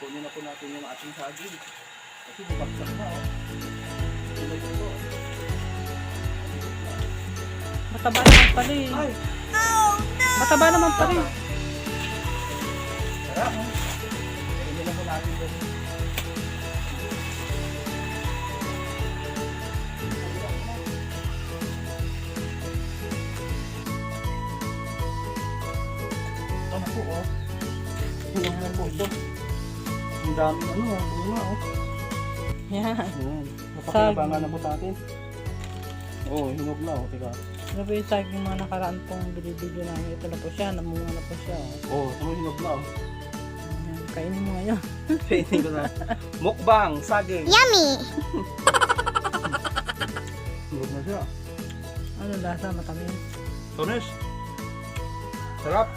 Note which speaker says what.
Speaker 1: kunin na po natin yung ating saging. Kasi bubagsak na, oh. Tulad ito.
Speaker 2: Mataba naman pala eh.
Speaker 1: Ay!
Speaker 2: Mataba naman pala eh.
Speaker 1: Sarap, oh. Kunin na po natin doon. Ito na po, oh. Hinog na po ito. Ang daming ano, bunga, oh.
Speaker 2: Yan.
Speaker 1: Ayan. Napakinabangan na po natin. Oo, hinog na, oh. Teka.
Speaker 2: Ano ba yung saging mga nakaraan pong bilibili namin? Ito na po siya, namunga na po siya. Oh.
Speaker 1: Oo, ito hinog na, oh.
Speaker 2: Ayan, kainin mo ngayon.
Speaker 1: Pwede ko na. Mukbang, saging.
Speaker 3: Yummy!
Speaker 1: Hinog na siya.
Speaker 2: Ano lasa? Matamis.
Speaker 1: Tunis. Sarap.